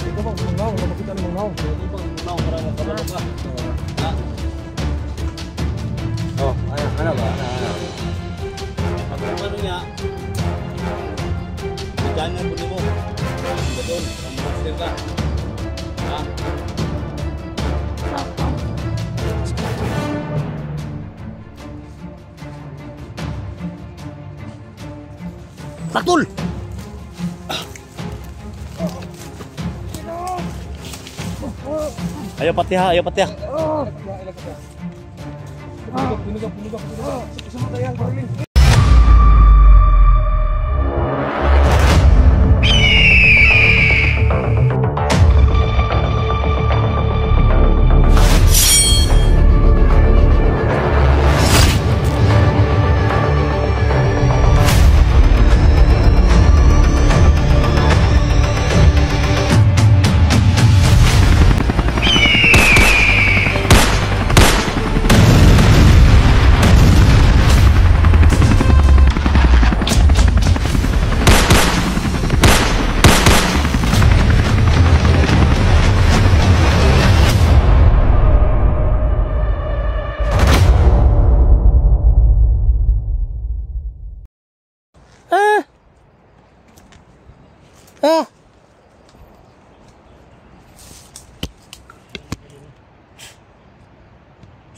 Ito bang mangaw, makita ng mangaw. Ito bang mangaw para makabalo ka. Oh, ano ba? Pag ano niya, ganyan po mo. Betul, master ka. Ha? Taktul! Ayo pati ha, ayo pati ha.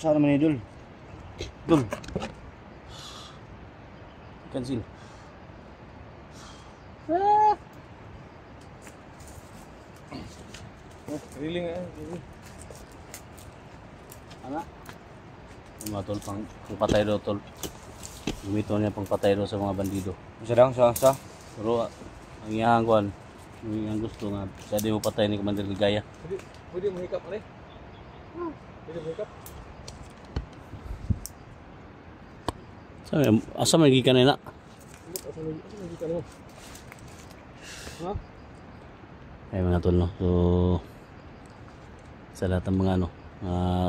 Saan naman ni Dul? Dul. Cancel. Riling eh. Ano? Mga tol, pang patay daw tol. Gumito niya pang patay daw sa mga bandido. Sa? Pero ang iyang kuan, ang gusto nga, siya di mo patay ni Commander Ligaya. Pwede mo hikap ano eh? Pwede mo hikap? Asa may gikan na? Asa may gikan mo? Ha? Ay mga tol no. So sa lahat ng mga ano,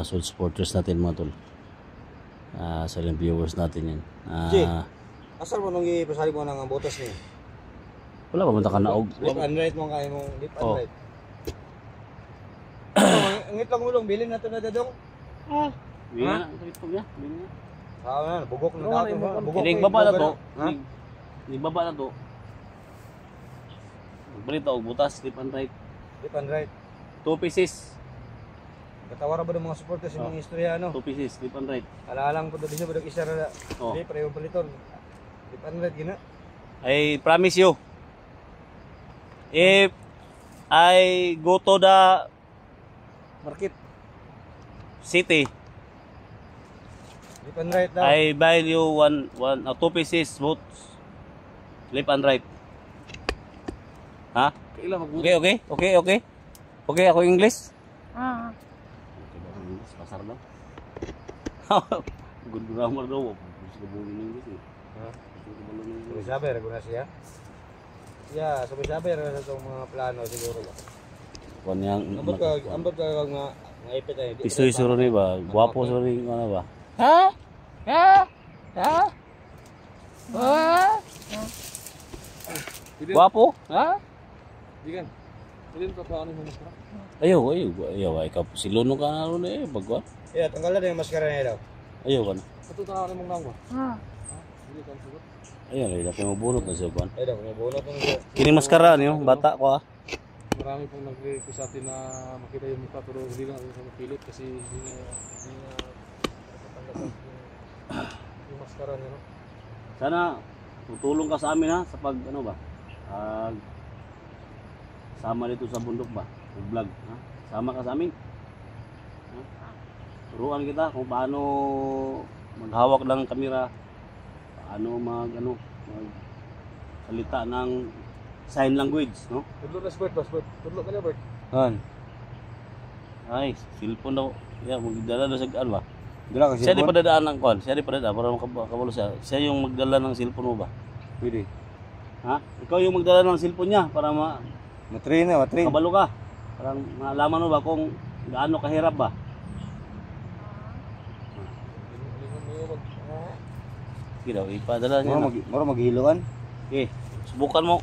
Soul supporters natin mga tol. Sa ilang viewers natin yan. Asal mo nung ipasali mo ng botas niya? Wala pa punta ka na og. Lip and right mo kaya mong lip and right. Ngit lang mo lang, bilhin na ito na dadong. Bilhin na, ito niya. Bilhin na. Bugok na dato. Hindi baba na to. Hindi baba na to. Magbalita og butas, lip and right. Lip and right. 2 pieces. Katawara ba ng mga supporters sa mga istorya ano? 2 pieces, lip and right. Alaalang po doon siya ba isa na. Hindi, pareho paliton. Lip and right gina. I promise you, if I go to the Market. city, Lip and right daw. I buy you 2 pieces both lip and right. Ha? Okay. Okay, ako English? Pasar daw. Good grammar daw. Gusto ko buong English eh. Ha? Sabi, na siya. Yeah, sabi rin sa itong mga plano siguro ba. Ambot ka mga ipit ay. Pisoy suro ni ba? Guwapo suro ni ano ba? Guwapo? Ha? Digan. Pilin pa paano mo maskara? Ayaw, ikaw silono ka na ron eh, bagwa. Yeah, tanggalan na yung maskara niya daw. Ayaw ka na. Patuta ka mong nangwa. Hindi ka sugot. Ayaw, dapat mabunot na siya kuan. Ay daw, mabunot ng siya. Kini maskara niyo, bata ko ah. Marami pong nag-request sa atin na makita yung mukha pero hindi lang sa mapilit kasi hindi na nakatanggap yung maskara niya, no? Sana tutulong ka sa amin ha sa pag ano ba? Sama dito sa bundok ba? Vlog, ha? Sama ka sa amin. Ha? Turuan kita kung paano maghawak ng kamera, paano mag salita ng sign language, no? Tudlo na sport, tudlo ka na Bert. Ay, cellphone daw. Yeah, magdala daw sa ano ba? Dala ka Siya di padadaan ng kon. Siya di padadaan para makabalo siya. Siya yung magdala ng cellphone mo ba? Pwede. Ha? Ikaw yung magdala ng cellphone niya para Matrain. kabalo ka. Parang malaman mo ba kung gaano kahirap ba? Sige daw, ipadala niya na. Mura maghiluan. Okay, subukan mo.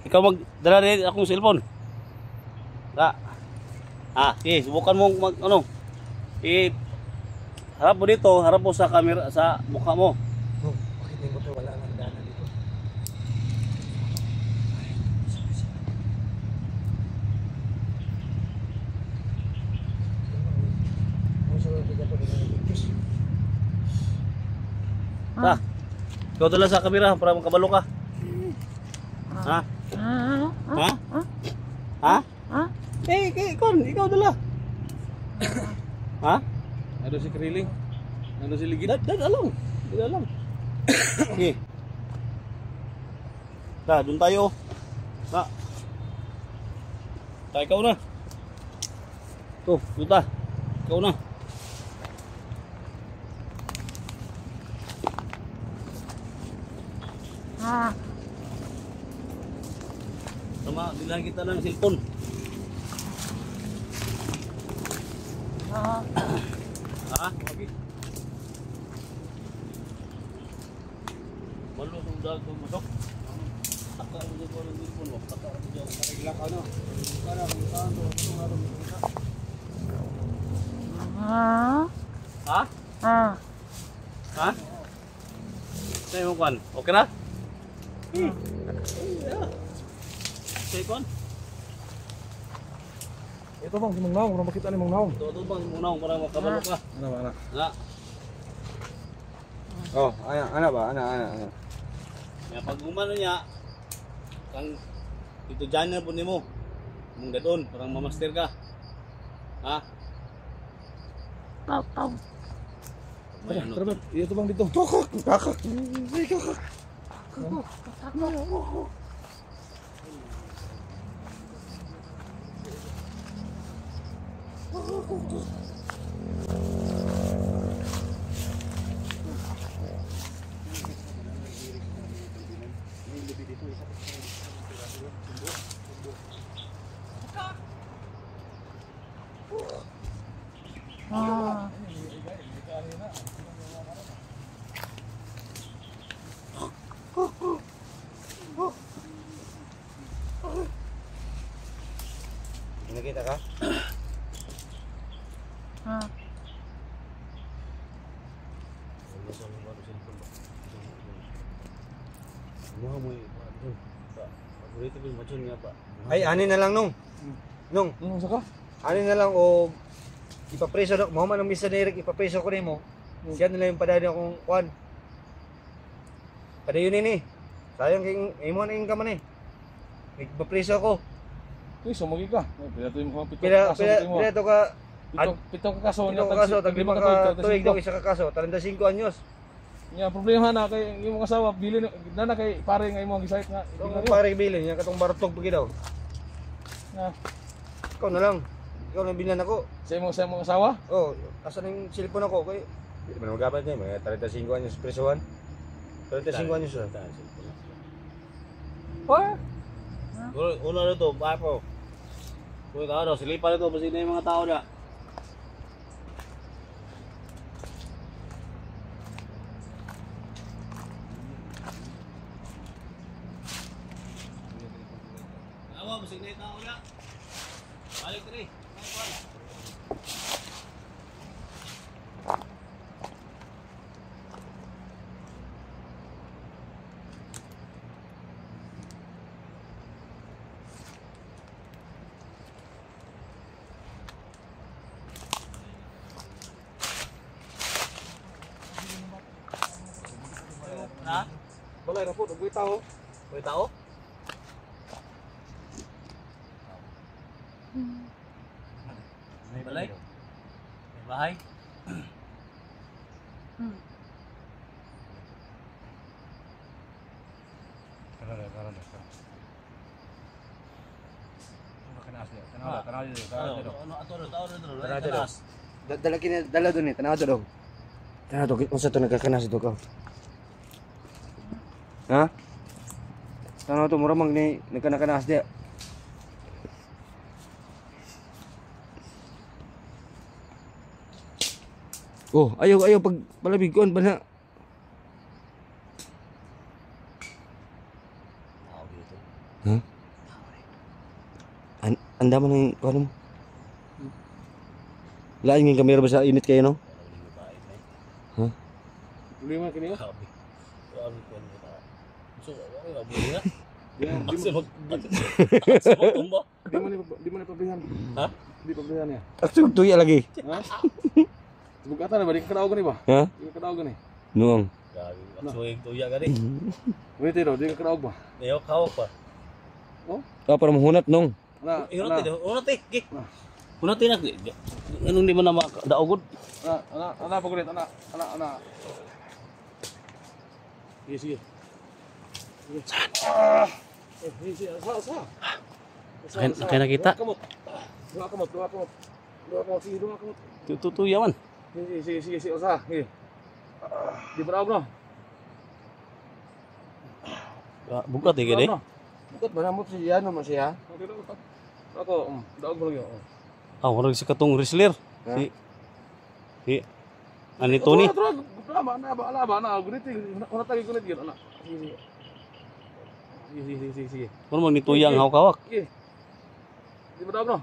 Ikaw magdala rin akong cellphone. Okay, subukan mo harap mo dito, harap mo sa camera, sa mukha mo. Oh, bakit may motor wala nang dana dito? Ikaw dala sa camera para makabalo ka. Ikaw dala. Ano si Kriling? Ano si Ligid? Alam. Okay. Doon tayo. Ikaw na. Doon ta. Ikaw na. Tama, bilang kita ng cellphone. Malo sudah tu masuk. Takak mo dito ng cellphone mo. Takak mo dito. Takak ano? Para kung saan to, kung ano kita. Say mo kwan. Okay na? Say kwan. Ito bang si Mang Naong, para makita ni Mang Naong. Ito bang si Mang Naong para makabalo ka. Ana. Oh, ana ba? Ana. Kaya pag umano niya, kang ito dyan na po ni mo. Mong dadon, parang mamaster ka. May ano to? Ito bang dito? Kakak. Nakita ka? Ay, ani na lang nung. Saka? Ani na lang o ipapreso na, mo man ang misa direct ipapreso ko nimo. Siya nila yung padali akong kuan. Padayon ni. Sayang king imo na income man ipapreso ko. Preso mo ka. Pila to mo Pila to ka pito ka kaso nya tag 5 ka tuig daw isa ka kaso 35 anyos. Nya problema na kay imong asawa bilin na kay pare nga imong gisayt nga. Kung pare bilin nya katong bartog pagi daw. Ikaw na lang. Ikaw na bilan ako. Sa imong asawa? Oh, asan yung cellphone ako kay di man magabat niya mga 35 anyos presohan. 35 anyos na. Ulo na ito, papo. Kung ikaw daw, silipan ito, basta na yung mga tao na. Awa, basta na yung tao na. Balik rin. Balay na po, nagbuhay tao. May tao? May balay? May bahay? Dala doon eh, tanaw daw. Tanaw daw, kung sa ito nagkakanas ito ka. Ha? Tanaw ito, mura mag ni nagkanakanas diya. Oh, ayaw pag palabig ko, bala. Ha? Anda man ang ano mo? Lain ng kamera ba sa init kayo no? Ha? Problema kini. Grabe. Grabe ko na. So, ano ba niya? Di Tumba. di man pabrihan. Ha? Di pabrihan niya. Aksug tuya lagi. Ha? Bugatan na ba di ka kadaog ni ba? Ha? Di ka kadaog ni. Nuong. Grabe. Aksuig tuya gani. Wait ito, di ka kadaog ba? Ayaw kawak pa. Para mahunat nung. Ana, Unat eh. Unat eh. Unat eh. Anong di mo na makadaogod? ana pagulit, ana. Sige. Sige, sa. Kaya nakita. Dua kamot. Sige, dua kamot. Tutuya man. Sige, usaha. Sige. Di pa no? Bukat eh gani. Bukat ba namot siya naman siya? Ako, daog mo lang yun. Warag si katong wrestler. Si ani Tony. Lama na. Gunit. Una tagi gunit yun. Anak. Sige. Kuno man ni tuya ang hawak-hawak. Sige. Di ba daog no?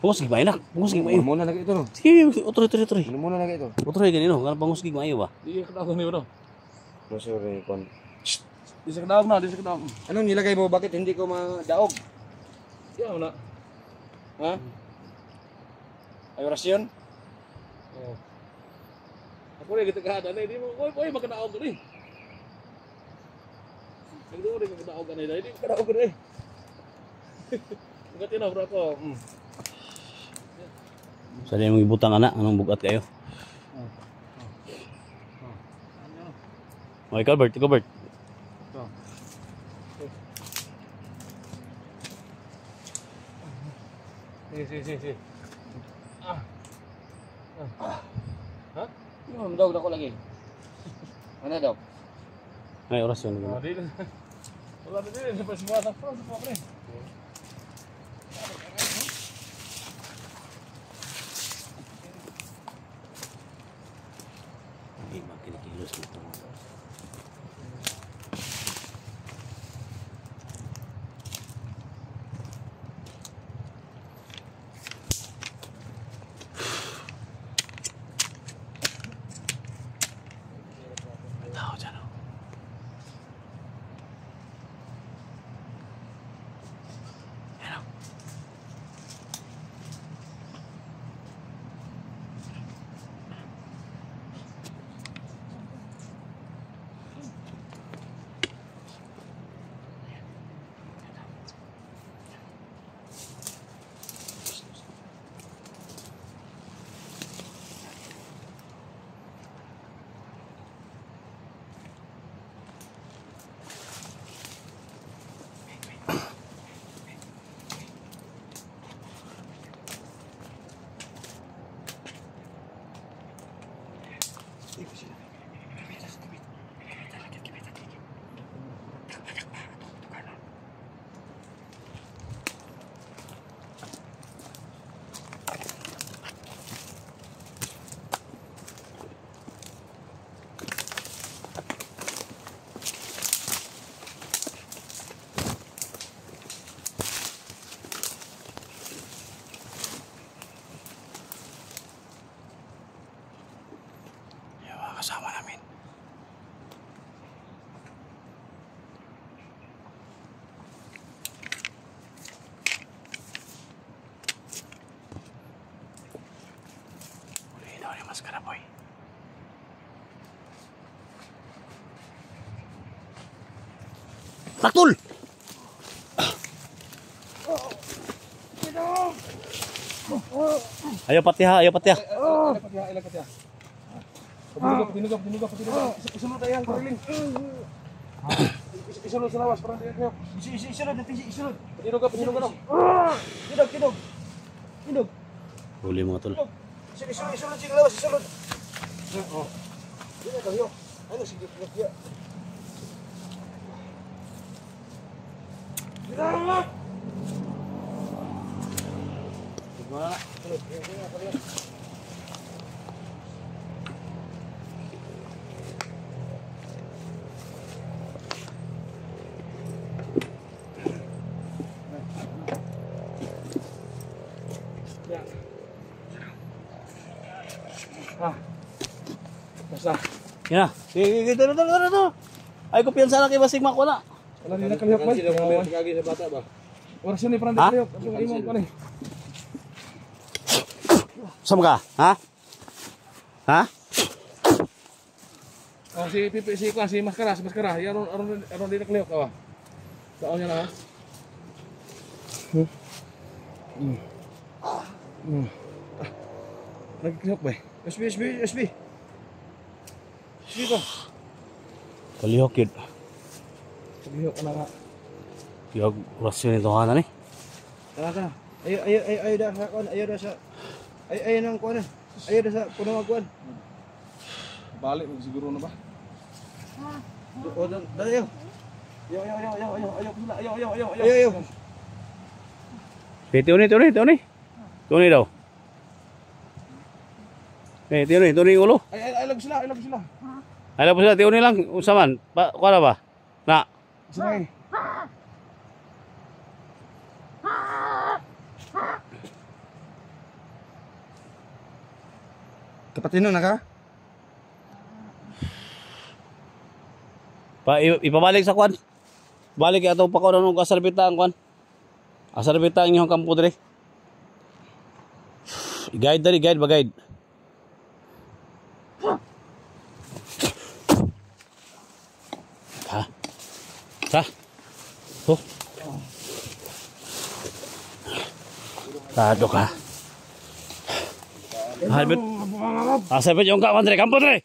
Pungos gid na. Pungos gid maayo. Muna lagi ito no. Sige, utro. Muna lagi ito. Utro gani no. Kan pungos gid maayo ba? Di ka daog ni no. No sorry kon. Di sa daog na. Anong nilagay mo? Bakit hindi ko madaog? Yan na. Ha? Ay orasyon? Oh. Ako rin kita kahada na. Di mo, oy, magkadaog ka rin. Nagdo rin magkadaog ka na. Di magkadaog ka rin. Magkati na, bro ako. Sa di mong ibutang ana, anong bugat kayo? Oh, ikaw Bert. Sige. Ha? Yung daog ako lagi. Ano daw? Ay, orasyon gani. Di na. Wala na din. Sa mga sa pre. Hindi magkinikilos nito. Tao dyan o. Yan o. Kasama namin. Ulihin daw yung maskara, boy. Taktul! Ayaw pati ha. Ilang pati ha. Tinugap. Isunod tayo ang kariling. Isunod sa lawas, parang tayo. Isunod. Tinugap. Tinug. Huli mga tol. Isunod sa lawas, isunod. Dito tayo. Ano, sige, pinagya. Yan na. Sige, ito. Ay, kumpiyansa na kay Basig Makwana. Wala din na kalihok ba? Sila mga kagay sa bata ba? Oras yun eh, parang Ha? di kalihok. Ang imong ko eh. Sama ka? Ha? Ha? Oh, si Pipi, si Maskara. Yan, aron din na kalihok. Awa. Saan niya na ha? Nagkalihok ba eh? SB ko. Kalihok yun. Kalihok ka na nga. Yung rasyon ito ka na ni. Tara. Ayo dah sa kuan, ayo dah sa ayo nang kuan. Ayo dah sa puno kuan. Balik mo siguro na ba? O dayo. Ayo. Tuni daw. Tuni yung ulo. Ay, lag sila. Alam po sila, tuni lang. Usaman. Kuha na ba? Na. Sige. Kapatino na ka? Ipabalik sa kwan. Balik kaya ito pa ko ng asarbita ang kwan. Asarbita ang inyong kampo dali. Guide dali, guide ba guide? Ha? Oh. Tado ka. Halbit. Asa ba yung kawan dali, kampo dali?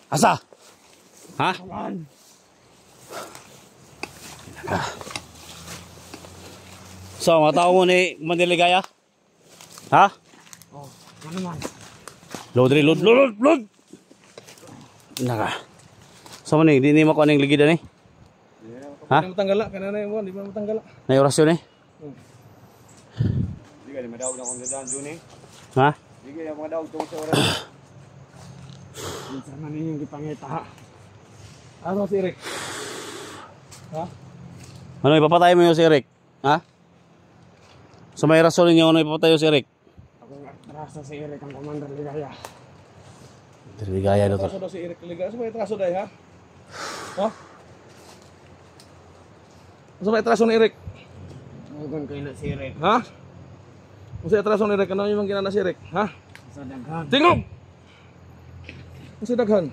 Asa? Ha? So, mga tao mo ni Mandiligaya? Ha? Oh, ano man? Load! Naka. So, man di mo ko anong ligida ni? Ha? Di matanggala, kanana yung buwan, di ba matanggala? Na orasyon eh? Di ka madawag na kung dadaan Juni. Ha? Di ka madawag tungkol sa oras. Minsan man yung gipangita ha. Ano si Eric? Ha? Ano, ipapatay mo yung si Eric? Ha? So, may rason ninyo ano ipapatay yung si Eric? Ako nga, trasa si Eric ang Commander Ligaya. Ligaya na to. Traso daw si Eric Ligaya. Sa may traso dahi ha? Ha? Sa may traso ni Eric? Mugon kayo na si Eric. Ha? Sa traso ni Eric, ano yung ginana si Eric? Ha? Sa daghan. Tingog! Kasi daghan.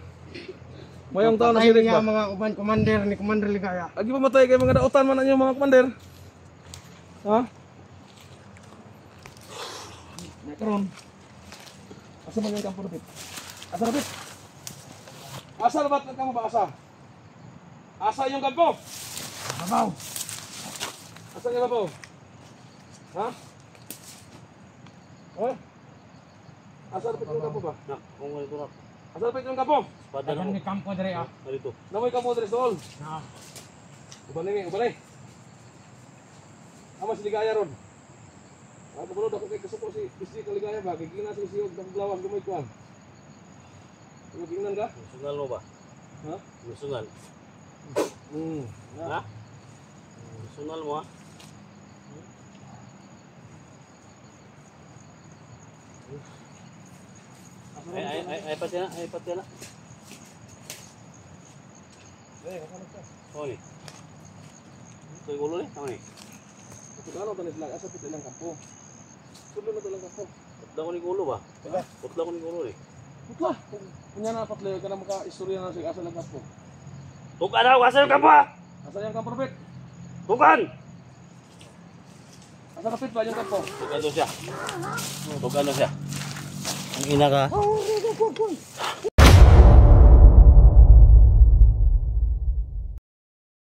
Mayong taon na si Eric ba? mga commander ni Commander Ligaya. Agi pamatay kay mga dautan man ang mga commander. Ha? Karon. Asa man yung kampo dapit? Asa dapit? Asa dapat ang kampo ba asa? Asa yung kampo? Babaw. Asa yung kampo? Ha? Ha? Asa dapit yung kampo ba? Na, kung wala ito na. Asa dapit yung kampo? Pada na Ni kampo dere ah. Dito. Namoy kampo dres dool. Na. Ubanay. Ama si Ligaya ron. Ako bulod ako kay kasuko si Pisci Kaligaya ba? Kay gina si Siyog ng Blawas gamay kuan. Tingnan ka? Gusungal mo ba? Ha? Gusungal. Ha? Gusungal mo ha? Ay pati na. Oh ni. Ito yung ulo ni, tama ni. Ano tanis lang asa piti lang kampo. Tulo na to lang kampo. Putla ko ni ulo ba? Putla ko ni ulo ni. Putla. Kunya na patlayo ka na maka istorya na sig asa lang kampo. Tukan ako, asa yung kampo ha? Asa yung kampo pit? Tukan! Asa na pit ba yung kampo? Tukan doon siya. Ang ina ka.